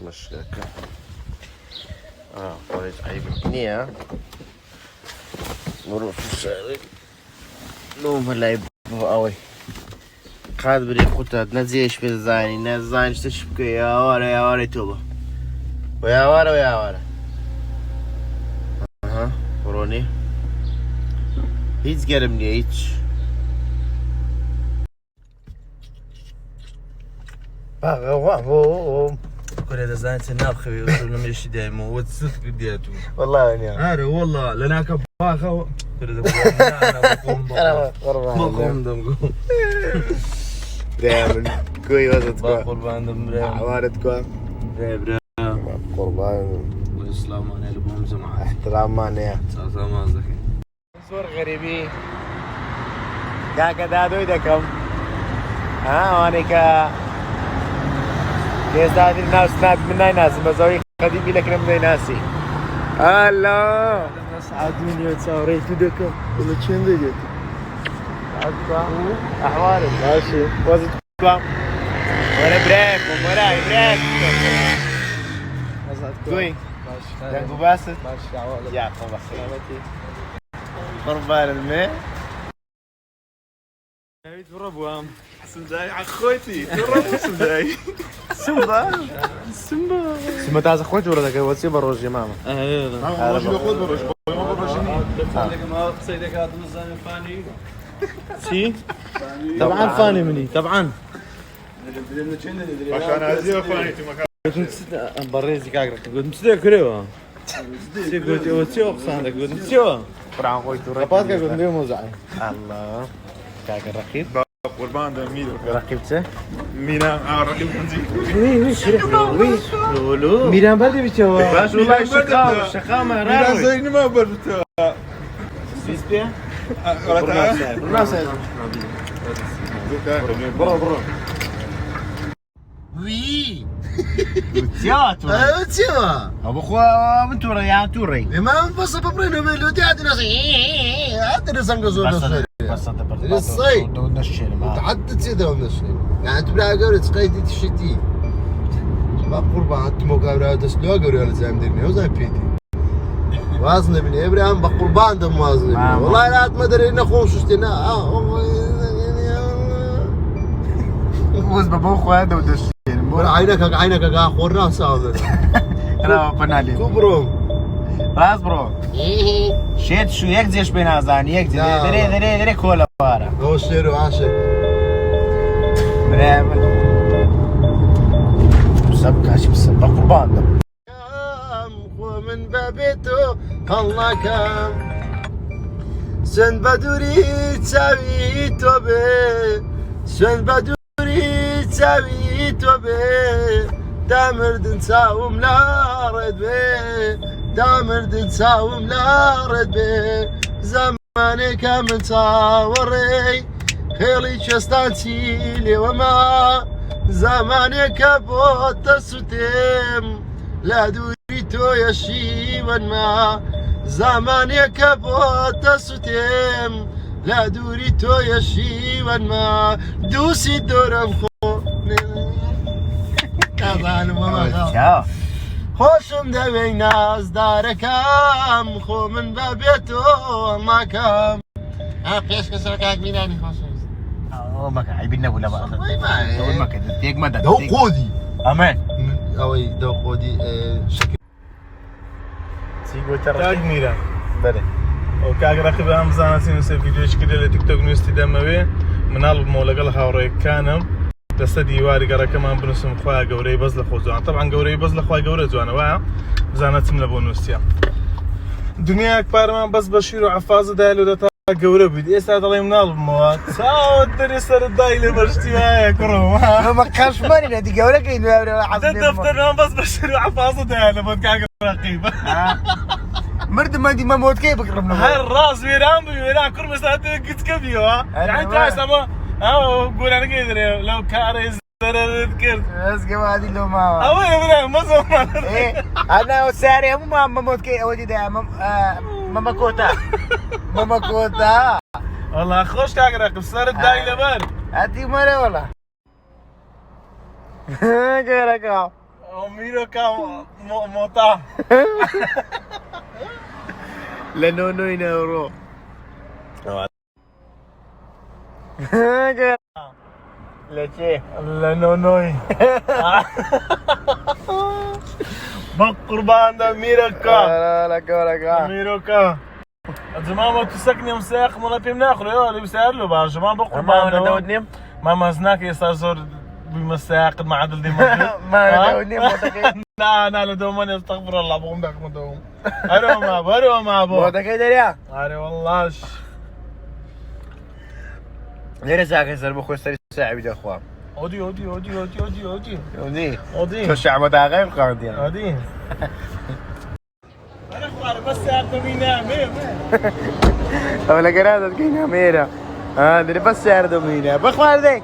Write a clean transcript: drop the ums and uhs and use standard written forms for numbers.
مشكلة قلت عيب نية نروح في الشارع نوم هلا يبقى قوي قاعد بدي قطع نزيش في الزايني نزاينش تشبكي يا ورا توبة ويا ورا بروني هيتz gelmeye hiç. كل زين تناخي وصلنا من شي دايما وتصدق دياتو والله يا عارف والله لناك باخو كل انا بقوم دم دائما كوي وزتكم قربان دم عوارتكم برا قربان والاسلام انا لبهم جماعه احترام معناه سلام زكي صور غريبي كاكا دويدكم وانيكا يزداد الناس ناس من ناس مزوي قديم لك من ناسي الله سعدوني وتصوريت بدكم ولا شنو ديت احوالك ماشي وزتكم ولا بريك بريك كوي ماشي باسط ماشي يا طبعا سلامتي قربان الماء تربوا سمداي عخوتي تربوا سمداي سمبا تاع اخوتي ولا ذاك هو سيبر روجي ماما ما مش باخذ بروج ما بروجني ما صيدك هذا مزان فاني سي طبعا فاني مني طبعا عشان هذه فاني في مكان كنت بريزي كاغرك قلت مستير كريوا قلت وتسيو قصانك قلت مستيو قرعان خويتو رباطك قلت بيهم وزعي الله كاك الرقيب قربان ده ميدو رقيبته مينا رقيب حنزي ميران بردي بيتشوا باش والله شقامة مينا راوي زين ما برتا سيسبيا ولا برو وي تياتو تيوا ابو خوا من توري يا توري ما نبص ببرينو ميلو دي عندنا عندنا سنقزو بس للصيد ونشيل ما تعدت سيده ونشيل يعني تبلع قوري تقيدي تشتي ما قربان انت مو قوري دسلو قوري ولا زي مديرني وزي بيتي وازن ابن ابراهيم بقربان دم وازن والله لا ما ادري ان اخوه شتنا وز بابو خوا هذا ودشيل عينك اخو الراس هذا انا بنالي كبرو راس برو شيت شو يكزيش بين هذان يكزي دري كولا بارا هو سيرو عاشق برامل مسبكاش مسبق قربان ومن بابيتو الله كام سن بدوري تساوي توبه سن بدوري تساوي توبه دامر تساوم لا رد به دامر تساوم لا رد به زمانك من تصوري خيلي شستانتي لي وما زمانك بوت ستم لا دوريتو يشي ما زمانك بوت ستم لا دوريتو يشي ما دوسي دورم خو خوشم دوی ناز دارکم خو من بابیتو ما کم پیش کسر که اگمینه میخواستم ما كان عيبنا ولا بقى ما كان تيج مدى دو قودي امان اوي دو قودي شكل سيجو ترى تاج ميرا بله وكاغ رقيب ام زانسين سي فيديو شكل تيك توك نيوز تدموي منال مولا هاوري كانم دستي واري قرا كمان بنسم خويا قوري بزل خو زوان طبعا قوري بزل خويا قوري زوان وا زانت من بونوسيا دنيا اكبر ما بس بشير وعفاظه دايلو دتا قوري بدي استاذ الله منال موات ساو درس الدايله برشتي يا كرو ما كانش ماني دي قولك انه حسن دفتر بس بشير وعفاظه دايله بدك رقيب مرد ما دي ما موت كيف بقربنا هاي الراس ويران كل مساعدة قد كبيو يعني تعيش اما قول انا كده لو كاريز تذكر بس كيف هذه لو ما اوي ابراهيم ما زمان ايه انا وساري مو ما موت كي اودي ده ماما كوتا ماما كوتا والله خوش كاغرق صار الدايله بار هاتي مره والله كيرك وميرو كان موطا لنونو ينورو ليش لنونوي بقربان ده ميركا لا لا ميركا الجماعة ما تسكني مساق مولا بيم ناخذ يا اللي بيسأل له بقى الجماعة بقربان ده داودني ما مزناك يستازور بمساق ما عدل دي ما داودني متكي لا انا لدوماني استغفر الله بقوم داك مدوم ارو ما ابو متكي دريا اري والله ليه ساكن سر بخو سر ساعة بيجي اخوان اودي ودي شو شعب دا غير قاعد يعني اودي انا اخوار بس يعطوني ميم ولا قرادة كينا ميرا ها دي بس يردو مينا بخوار ديك